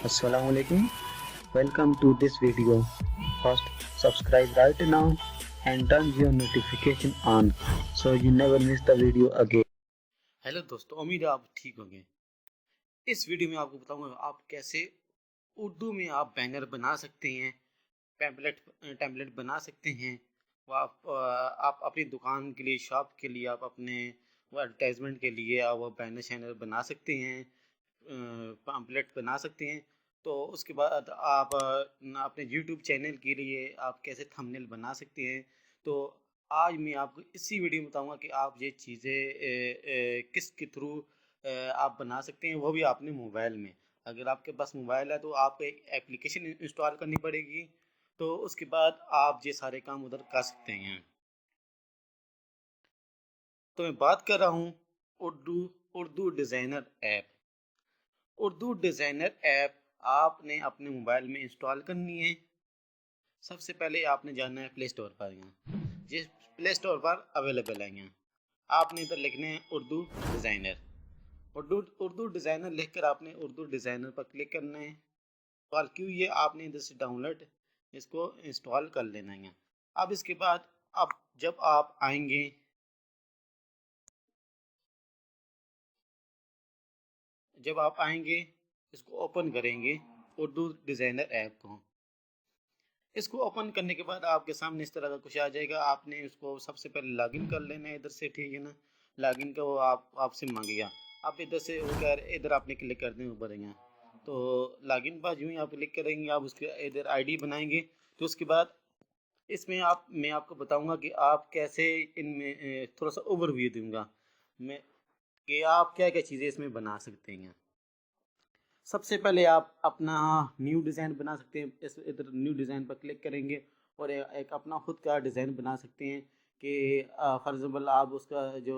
Assalamu alaikum. Welcome to this video. First, subscribe right now and turn your notification on so you never miss the video again. Hello दोस्तों, उम्मीद है आप ठीक होंगे। इस video में आपको बताऊंगा आप कैसे उर्दू में आप बैनर बना सकते हैं, टेम्पलेट बना सकते हैं। वो आप अपनी दुकान के लिए, शॉप के लिए, आप अपने एडवर्टाइजमेंट के लिए आप वो बैनर शैनर बना सकते हैं, पैम्पलेट बना सकते हैं। तो उसके बाद आप अपने यूट्यूब चैनल के लिए आप कैसे थंबनेल बना सकते हैं। तो आज मैं आपको इसी वीडियो में बताऊंगा कि आप ये चीज़ें किस के थ्रू आप बना सकते हैं, वो भी अपने मोबाइल में। अगर आपके पास मोबाइल है तो आपको एक एप्लीकेशन इंस्टॉल करनी पड़ेगी, तो उसके बाद आप ये सारे काम उधर कर सकते हैं। तो मैं बात कर रहा हूँ Urdu Urdu designer app. Urdu designer app आपने अपने मोबाइल में इंस्टॉल करनी है। सबसे पहले आपने जाना है प्ले स्टोर पर। यहाँ जिस प्ले स्टोर पर अवेलेबल है, यहाँ आपने इधर लिखना है उर्दू डिज़ाइनर। उर्दू डिज़ाइनर लिख कर आपने उर्दू डिज़ाइनर पर क्लिक करना है। और क्यों ये आपने इधर से डाउनलोड इसको इंस्टॉल कर लेना है। अब इसके बाद अब जब आप आएंगे, इसको ओपन करेंगे उर्दू डिज़ाइनर ऐप को। इसको ओपन करने के बाद आपके सामने इस तरह का कुछ आ जाएगा। आपने इसको सबसे पहले लॉगिन कर लेना है इधर से, ठीक है ना। लॉगिन का वो आपसे मांगेगा। आप इधर से वो कह रहे इधर आपने क्लिक कर दें ऊपर यहाँ। तो लॉगिन पर यूँ ही आप क्लिक करेंगे, आप उसके इधर आईडी बनाएंगे। तो उसके बाद इसमें मैं आपको बताऊंगा कि आप कैसे इनमें थोड़ा सा ओवरव्यू दूंगा मैं कि आप क्या क्या चीज़ें इसमें बना सकते हैं। सबसे पहले आप अपना न्यू डिज़ाइन बना सकते हैं। इस इधर न्यू डिज़ाइन पर क्लिक करेंगे और एक अपना खुद का डिज़ाइन बना सकते हैं कि फॉर एग्ज़ाम्पल आप उसका जो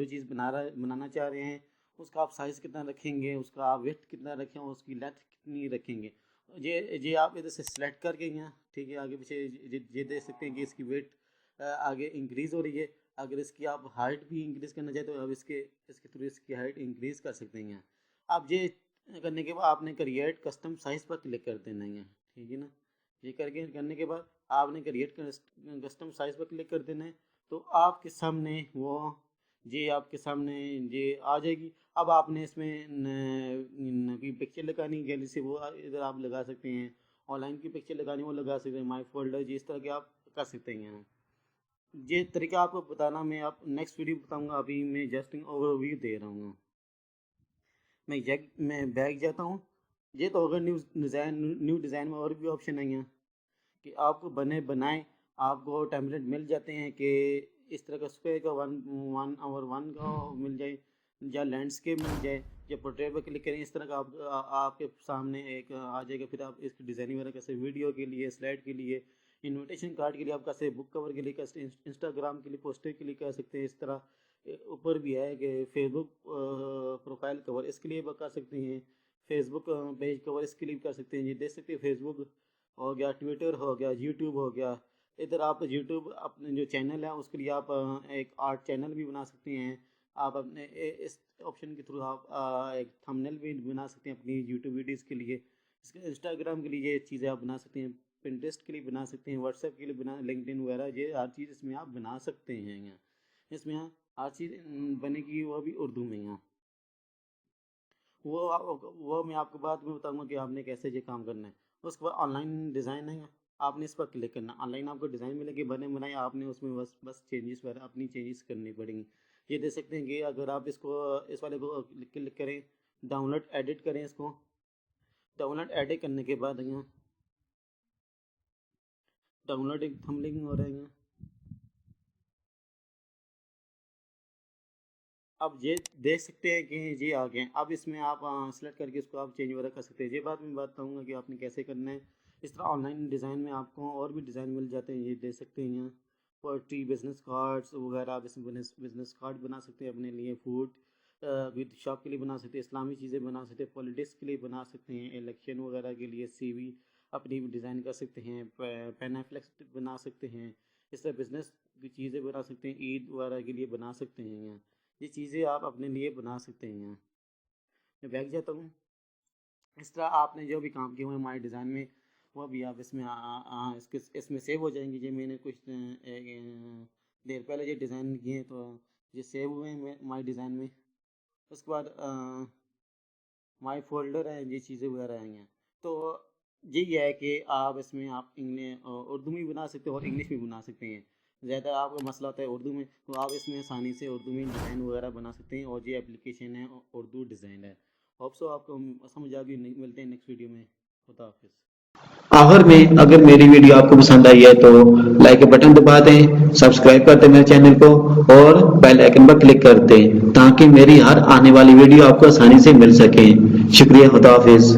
चीज़ बनाना चाह रहे हैं उसका आप साइज़ कितना रखेंगे, उसका आप विड्थ कितना रखें, उसकी लेंथ कितनी रखेंगे। ये आप इधर से सिलेक्ट करके यहाँ, ठीक है, आगे पीछे ये देख सकते हैं कि इसकी वेट आगे इंक्रीज़ हो रही है। अगर इसकी आप हाइट भी इंक्रीज़ करना चाहते हो, अब इसके थ्रू इसकी हाइट इंक्रीज़ कर सकते हैं। आप ये करने के बाद आपने क्रिएट कस्टम साइज पर क्लिक कर देना है, ठीक है ना। ये करने के बाद आपने क्रिएट कस्टम साइज पर क्लिक कर देना है। तो आपके सामने आपके सामने ये आ जाएगी। अब आपने इसमें की पिक्चर लगानी गैलरी से, वो इधर आप लगा सकते हैं। ऑनलाइन की पिक्चर लगानी वो लगा सकते हैं, माई फोल्डर जिस तरह के आप कर सकते हैं। ये तरीका आपको बताना मैं आप नेक्स्ट वीडियो बताऊंगा। अभी मैं जस्ट ओवरव्यू दे रहा हूँ। मैं बैग जाता हूँ। ये तो अगर न्यू डिज़ाइन में और भी ऑप्शन है यहाँ कि आपको बनाए आपको टेम्पलेट मिल जाते हैं कि इस तरह का स्क्वायर का वन का मिल जाए, या लैंडस्केप मिल जाए, या पोर्ट्रेट पर क्लिक करें। इस तरह का आपके सामने एक आ जाएगा। फिर आप इसकी डिज़ाइनिंग वगैरह कैसे, वीडियो के लिए, स्लाइड के लिए, इनविटेशन कार्ड के लिए आप कैसे, बुक कवर के लिए कैसे, इंस्टाग्राम के लिए, पोस्टर के लिए कर सकते हैं। इस तरह ऊपर भी है कि फेसबुक प्रोफाइल कवर इसके लिए कर सकते हैं, फेसबुक पेज कवर इसके लिए कर सकते हैं। ये देख सकते हैं, फेसबुक हो गया, ट्विटर हो गया, यूट्यूब हो गया। इधर आप यूट्यूब अपने जो चैनल है उसके लिए आप एक आर्ट चैनल भी बना सकते हैं। आप अपने इस ऑप्शन के थ्रू आप एक थंबनेल भी बना सकते हैं अपनी यूट्यूब वीडियोज़ के लिए। इसके इंस्टाग्राम के लिए ये चीज़ें आप बना सकते हैं, पिंटरेस्ट के लिए बना सकते हैं, व्हाट्सएप के लिए बना, लिंक्डइन वगैरह, ये हर चीज़ इसमें आप बना सकते हैं। यहाँ इसमें हर चीज़ बनेगी, वो भी उर्दू में। यहाँ वो मैं आपको बाद में बताऊंगा कि आपने कैसे ये काम करना है। उसके बाद ऑनलाइन डिज़ाइन है, आपने इस पर क्लिक करना। ऑनलाइन आपको डिज़ाइन मिलेगी बने बनाए, आपने उसमें बस चेंजेस वगैरह अपनी चेंजेस करनी पड़ेंगी। ये देख सकते हैं कि अगर आप इस वाले को क्लिक करें, डाउनलोड एडिट करें, इसको डाउनलोड एडिट करने के बाद यहाँ डाउनलोड एक थंबनेल हो रहा है यहाँ। अब ये देख सकते हैं कि ये आ गए। अब इसमें आप सेलेक्ट करके इसको आप चेंज वगैरह कर सकते हैं। ये बात मैं बताऊंगा कि आपने कैसे करना है। इस तरह ऑनलाइन डिज़ाइन में आपको और भी डिज़ाइन मिल जाते हैं, ये देख सकते हैं यहाँ। पोइट्री, बिजनेस कार्ड्स वगैरह, आप इसमें बिजनेस कार्ड बना सकते हैं अपने लिए, फूड विद शॉप के लिए बना सकते हैं, इस्लामी चीज़ें बना सकते हैं, पॉलिटिक्स के लिए बना सकते हैं, इलेक्शन वगैरह के लिए सीवी अपनी डिज़ाइन कर सकते हैं, पेनाफ्लेक्स बना सकते हैं। इस तरह बिजनेस की चीज़ें बना सकते हैं, ईद वगैरह के लिए बना सकते हैं। यहाँ ये चीज़ें आप अपने लिए बना सकते हैं। यहाँ मैं बैठ जाता हूँ। اس طرح آپ نے جو بھی کام کیے ہوئے ہیں مائی ڈیزائن میں وہ بھی آپ اس میں اس میں سیو ہو جائیں گے. یہ میں نے کچھ دیر پہلے یہ ڈیزائن کیے ہیں تو یہ سیو ہوئے ہیں مائی ڈیزائن میں. اس کے بعد مائی فولڈر ہے، یہ چیزیں وغیرہ آئی ہیں. تو یہی ہے کہ آپ اس میں آپ اردو میں بھی بنا سکتے ہیں اور انگلش میں بھی بنا سکتے ہیں. زیادہ آپ کا مسئلہ ہوتا ہے اردو میں تو آپ اس میں آسانی سے اردو میں ڈیزائن وغیرہ بنا سکتے ہیں. اور یہ اپلیکیشن ہے اردو ڈیزائن ہے. ہوپ سو آپ کو سمجھ آ گئی. ملتے ہیں نیکسٹ ویڈیو میں. خدا حافظ. آخر میں اگر میری ویڈیو آپ کو پسند آئی ہے تو لائک کے بٹن دبا دیں، سبسکرائب کر دیں میرے چینل کو اور بیل آئیکن پر کلک کر دیں تاکہ میری ہر آنے والی ویڈیو آپ کو آسانی سے مل سکیں. شکریہ. خدا حافظ.